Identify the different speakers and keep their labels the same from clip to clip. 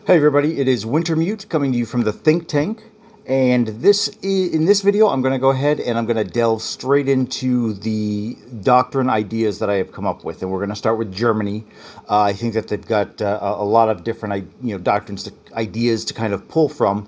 Speaker 1: Hey everybody, it is Wintermute coming to you from the Think Tank, and in this video I'm going to go ahead and I'm going to delve straight into the doctrine ideas that I have come up with, and we're going to start with Germany. I think that they've got a lot of different doctrines, ideas to kind of pull from.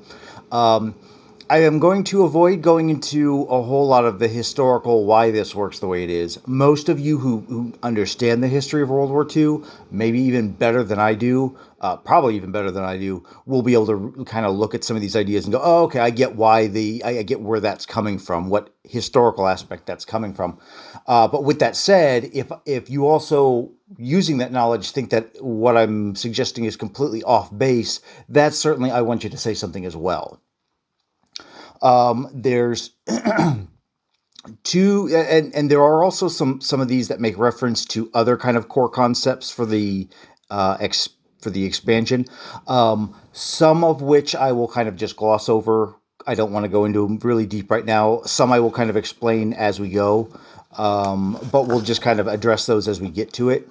Speaker 1: I am going to avoid going into a whole lot of the historical why this works the way it is. Most of you who understand the history of World War II, maybe even better than I do, probably even better than I do, will be able to kind of look at some of these ideas and go, oh, okay, I get I get where that's coming from, what historical aspect that's coming from. But with that said, if you also, using that knowledge, think that what I'm suggesting is completely off base, that's certainly, I want you to say something as well. There's two, and there are also some of these that make reference to other kind of core concepts for the expansion. Some of which I will kind of just gloss over. I don't want to go into really deep right now. Some I will kind of explain as we go, but we'll just kind of address those as we get to it.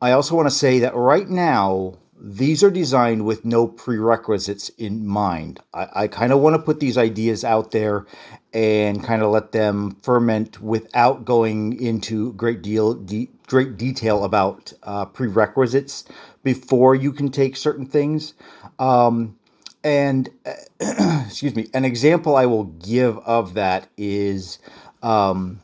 Speaker 1: I also want to say that right now, these are designed with no prerequisites in mind. I kind of want to put these ideas out there and kind of let them ferment without going into great detail about prerequisites before you can take certain things. Excuse me, an example I will give of that is, I'll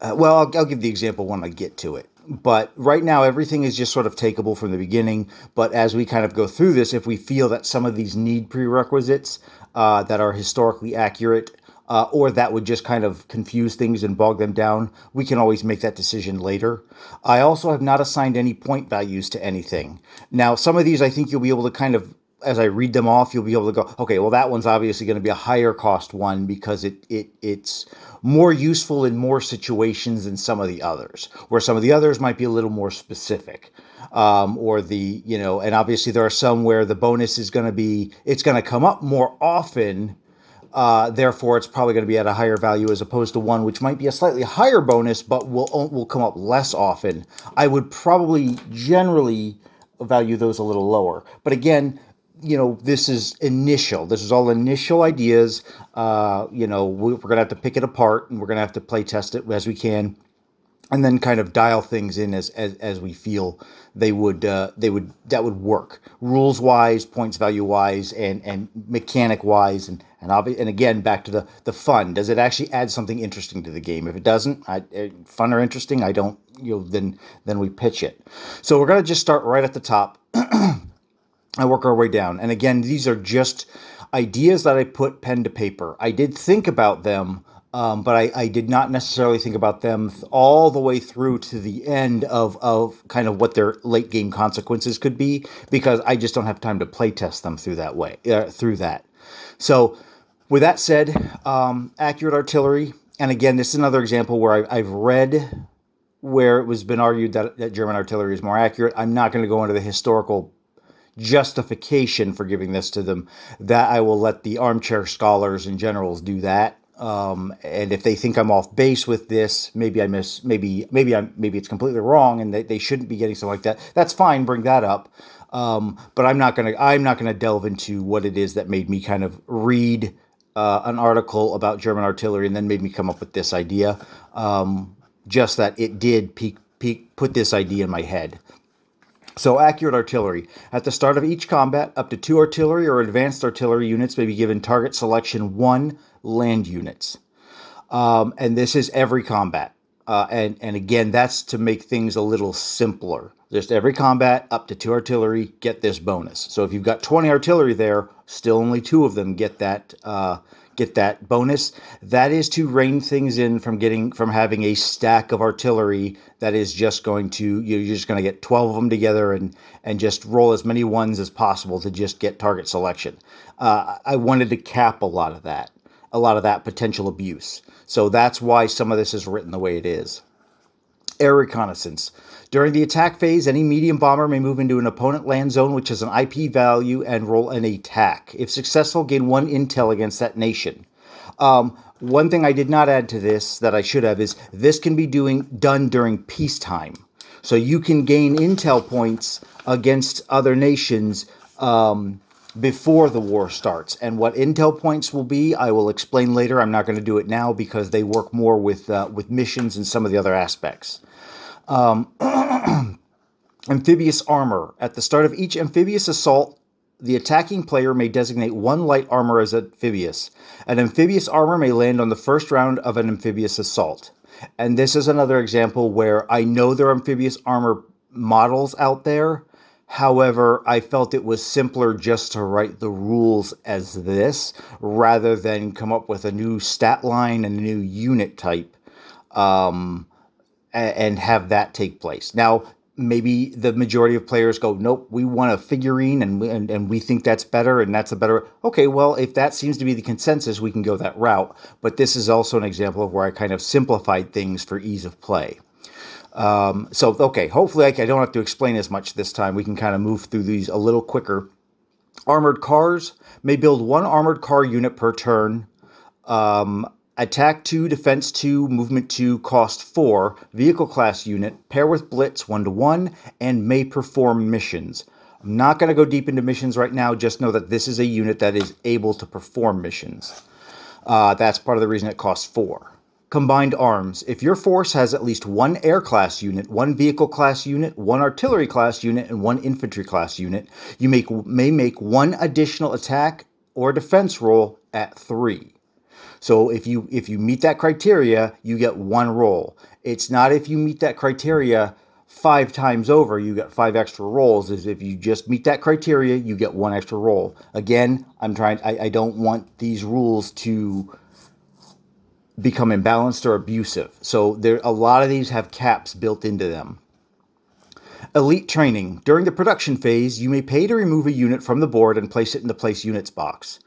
Speaker 1: give the example when I get to it. But right now, everything is just sort of takeable from the beginning. But as we kind of go through this, if we feel that some of these need prerequisites that are historically accurate, or that would just kind of confuse things and bog them down, we can always make that decision later. I also have not assigned any point values to anything. Now, some of these I think you'll be able to kind of, as I read them off, you'll be able to go, okay, well, that one's obviously going to be a higher cost one because it's more useful in more situations than some of the others, where some of the others might be a little more specific. And obviously there are some where the bonus is going to be, it's going to come up more often. Therefore, it's probably going to be at a higher value as opposed to one which might be a slightly higher bonus, but will come up less often. I would probably generally value those a little lower. But again, this is initial. This is all initial ideas. We're going to have to pick it apart, and we're going to have to play test it as we can, and then kind of dial things in as we feel that would work, rules wise, points value wise, and mechanic wise, and again back to the fun. Does it actually add something interesting to the game? If it doesn't, fun or interesting, I don't. Then we pitch it. So we're going to just start right at the top. I work our way down. And again, these are just ideas that I put pen to paper. I did think about them, but I did not necessarily think about them all the way through to the end of kind of what their late game consequences could be, because I just don't have time to play test them through that. So with that said, accurate artillery. And again, this is another example where I've read where it was been argued that German artillery is more accurate. I'm not going to go into the historical justification for giving this to them. That I will let the armchair scholars and generals do that. And if they think I'm off base with this, maybe it's completely wrong, and they shouldn't be getting something like that. That's fine. Bring that up. But I'm not gonna delve into what it is that made me kind of read an article about German artillery and then made me come up with this idea. Just that it did put this idea in my head. So accurate artillery. At the start of each combat, up to 2 artillery or advanced artillery units may be given target selection 1 land units. And this is every combat. And again, that's to make things a little simpler. Just every combat, up to 2 artillery, get this bonus. So if you've got 20 artillery there, still only 2 of them get that bonus. That is to rein things in from having a stack of artillery that is just going to, you're just going to get 12 of them together and just roll as many ones as possible to just get target selection. I wanted to cap a lot of that potential abuse. So that's why some of this is written the way it is. Air reconnaissance. During the attack phase, any medium bomber may move into an opponent land zone which has an IP value and roll an attack. If successful, gain 1 intel against that nation. One thing I did not add to this that I should have is this can be done during peacetime. So you can gain intel points against other nations before the war starts. And what intel points will be, I will explain later. I'm not going to do it now because they work more with missions and some of the other aspects. Amphibious armor. At the start of each amphibious assault, the attacking player may designate one light armor as amphibious. An amphibious armor may land on the first round of an amphibious assault. And this is another example where I know there are amphibious armor models out there. However, I felt it was simpler just to write the rules as this rather than come up with a new stat line and a new unit type and have that take place. Now, maybe the majority of players go, nope, we want a figurine and we think that's better and that's a better... Okay, well, if that seems to be the consensus, we can go that route. But this is also an example of where I kind of simplified things for ease of play. Okay, hopefully I don't have to explain as much this time. We can kind of move through these a little quicker. Armored cars may build one armored car unit per turn. Attack 2, Defense 2, Movement 2, Cost 4, Vehicle Class Unit, pair with Blitz 1-1, and may perform missions. I'm not going to go deep into missions right now, just know that this is a unit that is able to perform missions. That's part of the reason it costs 4. Combined arms. If your force has at least one Air Class unit, one Vehicle Class unit, one Artillery Class unit, and one Infantry Class unit, you may make one additional attack or defense roll at 3. So if you meet that criteria, you get one roll. It's not if you meet that criteria 5 times over, you get 5 extra rolls. Is if you just meet that criteria, you get 1 extra roll. Again, I don't want these rules to become imbalanced or abusive. So a lot of these have caps built into them. Elite training. During the production phase, you may pay to remove a unit from the board and place it in the Place Units box.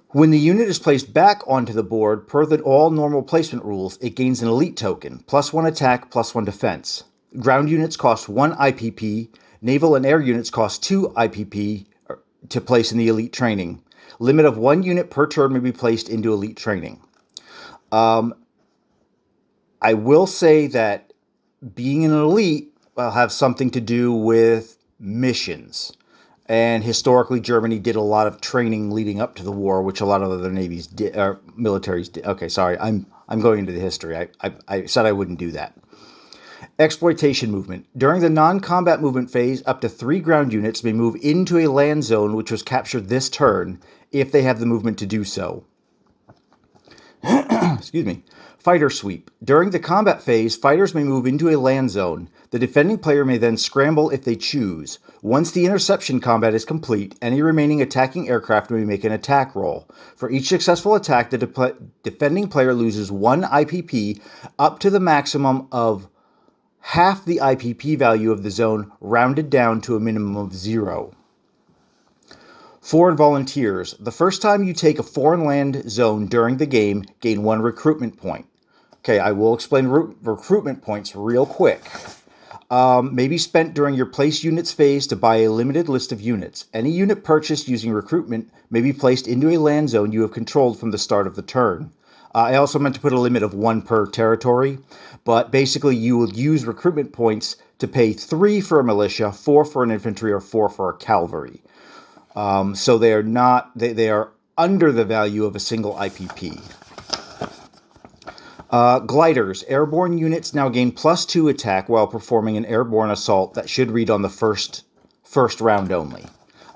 Speaker 1: When the unit is placed back onto the board, per the all normal placement rules, it gains an elite token, +1 attack, +1 defense. Ground units cost 1 IPP, naval and air units cost 2 IPP to place in the elite training. Limit of 1 unit per turn may be placed into elite training. I will say that being an elite will have something to do with missions. And historically, Germany did a lot of training leading up to the war, which a lot of other navies did, or militaries did. Okay, sorry, I'm going into the history. I said I wouldn't do that. Exploitation movement. During the non-combat movement phase, up to 3 ground units may move into a land zone which was captured this turn, if they have the movement to do so. Excuse me. Fighter sweep. During the combat phase, fighters may move into a land zone. The defending player may then scramble if they choose. Once the interception combat is complete, any remaining attacking aircraft may make an attack roll. For each successful attack, the defending player loses 1 IPP up to the maximum of half the IPP value of the zone, rounded down to a minimum of 0. Foreign volunteers. The first time you take a foreign land zone during the game, gain 1 recruitment point. Okay, I will explain recruitment points real quick. May be spent during your place units phase to buy a limited list of units. Any unit purchased using recruitment may be placed into a land zone you have controlled from the start of the turn. I also meant to put a limit of 1 per territory, but basically you will use recruitment points to pay 3 for a militia, 4 for an infantry, or 4 for a cavalry. So they are under the value of a single IPP. Gliders. Airborne units now gain +2 attack while performing an airborne assault that should read on the first round only.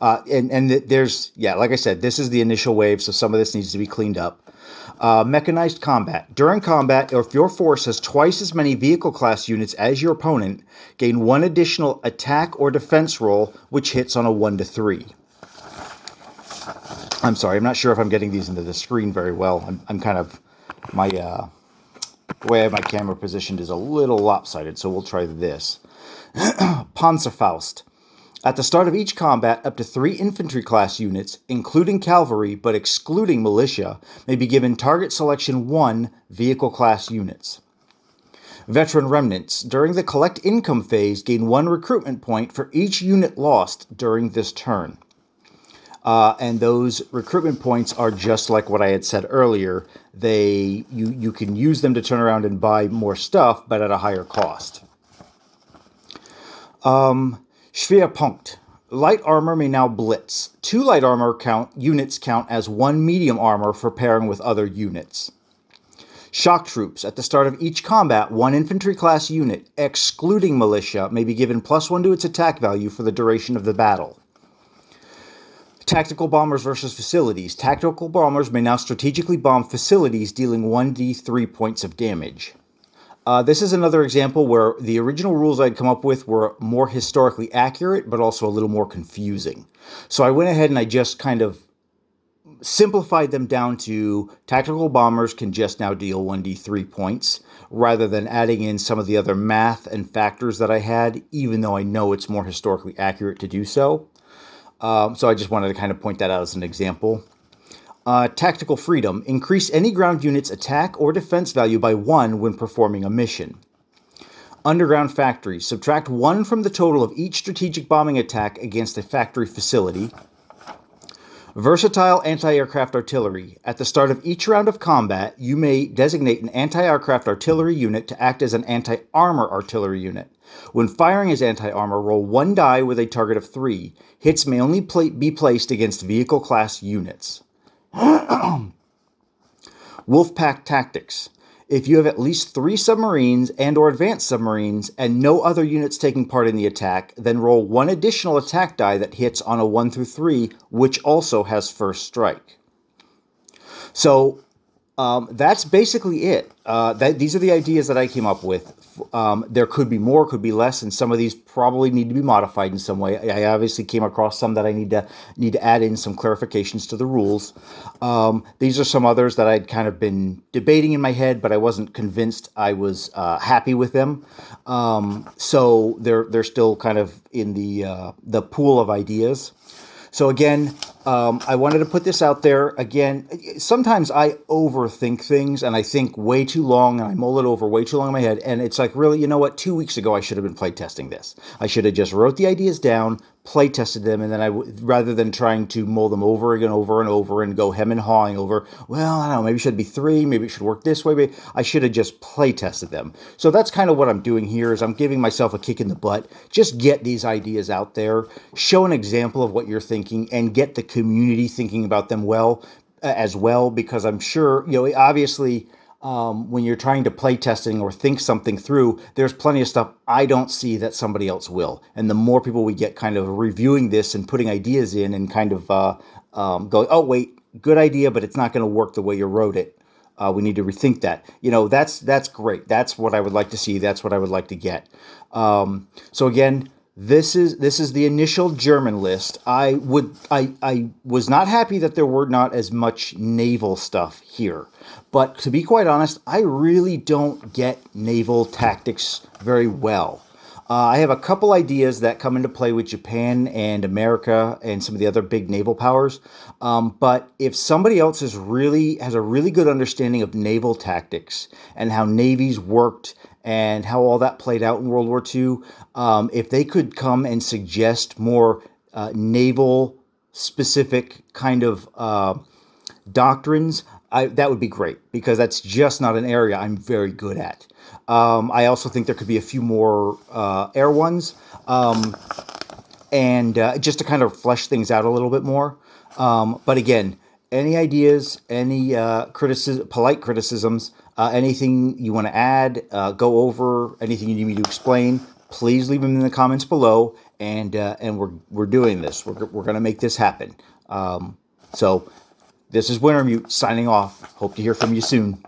Speaker 1: There's, like I said, this is the initial wave, so some of this needs to be cleaned up. Mechanized combat. During combat, if your force has twice as many vehicle class units as your opponent, gain 1 additional attack or defense roll, which hits on a 1-3. I'm sorry, I'm not sure if I'm getting these into the screen very well. I'm kind of, the way I have my camera positioned is a little lopsided, so we'll try this. Panzerfaust. At the start of each combat, up to 3 infantry class units, including cavalry but excluding militia, may be given target selection 1 vehicle class units. Veteran remnants. During the collect income phase, gain 1 recruitment point for each unit lost during this turn. And those recruitment points are just like what I had said earlier. You can use them to turn around and buy more stuff, but at a higher cost. Schwerpunkt. Light armor may now blitz. 2 light armor units count as 1 medium armor for pairing with other units. Shock troops. At the start of each combat, 1 infantry class unit, excluding militia, may be given +1 to its attack value for the duration of the battle. Tactical bombers versus facilities. Tactical bombers may now strategically bomb facilities, dealing 1d3 points of damage. This is another example where the original rules I'd come up with were more historically accurate, but also a little more confusing. So I went ahead and I just kind of simplified them down to tactical bombers can just now deal 1d3 points, rather than adding in some of the other math and factors that I had, even though I know it's more historically accurate to do so. So I just wanted to kind of point that out as an example. Tactical freedom. Increase any ground unit's attack or defense value by 1 when performing a mission. Underground factories. Subtract 1 from the total of each strategic bombing attack against a factory facility. Versatile anti-aircraft artillery. At the start of each round of combat, you may designate an anti-aircraft artillery unit to act as an anti-armor artillery unit. When firing as anti-armor, roll 1 die with a target of 3. Hits may only be placed against vehicle class units. Wolfpack Tactics. If you have at least 3 submarines and or advanced submarines and no other units taking part in the attack, then roll 1 additional attack die that hits on a 1 through 3, which also has first strike. So that's basically it. These are the ideas that I came up with. There could be more, could be less, and some of these probably need to be modified in some way. I obviously came across some that I need to add in some clarifications to the rules. These are some others that I'd kind of been debating in my head, but I wasn't convinced I was happy with them. So they're still kind of in the pool of ideas. So again, I wanted to put this out there. Again, sometimes I overthink things and I think way too long and I mull it over way too long in my head. And it's like, really, you know what? 2 weeks ago, I should have been playtesting this. I should have just wrote the ideas down, playtested them, and then rather than trying to mull them over again, over and over, and go hem and hawing over, well, I don't know, maybe it should be 3, maybe it should work this way. Maybe I should have just playtested them. So that's kind of what I'm doing here is I'm giving myself a kick in the butt. Just get these ideas out there, show an example of what you're thinking, and get the community thinking about them as well, because I'm sure, obviously, when you're trying to play testing or think something through, there's plenty of stuff I don't see that somebody else will. And the more people we get kind of reviewing this and putting ideas in and kind of going, oh, wait, good idea, but it's not going to work the way you wrote it. We need to rethink that. That's great. That's what I would like to see. That's what I would like to get. So again, this is the initial German list. I was not happy that there were not as much naval stuff here. But to be quite honest, I really don't get naval tactics very well. I have a couple ideas that come into play with Japan and America and some of the other big naval powers. But if somebody else has a really good understanding of naval tactics and how navies worked and how all that played out in World War II, if they could come and suggest more naval-specific kind of doctrines, that would be great, because that's just not an area I'm very good at. I also think there could be a few more air ones, and just to kind of flesh things out a little bit more. But again, any ideas, any polite criticisms, anything you want to add, go over, anything you need me to explain, please leave them in the comments below. And we're doing this. We're going to make this happen. So this is Wintermute signing off. Hope to hear from you soon.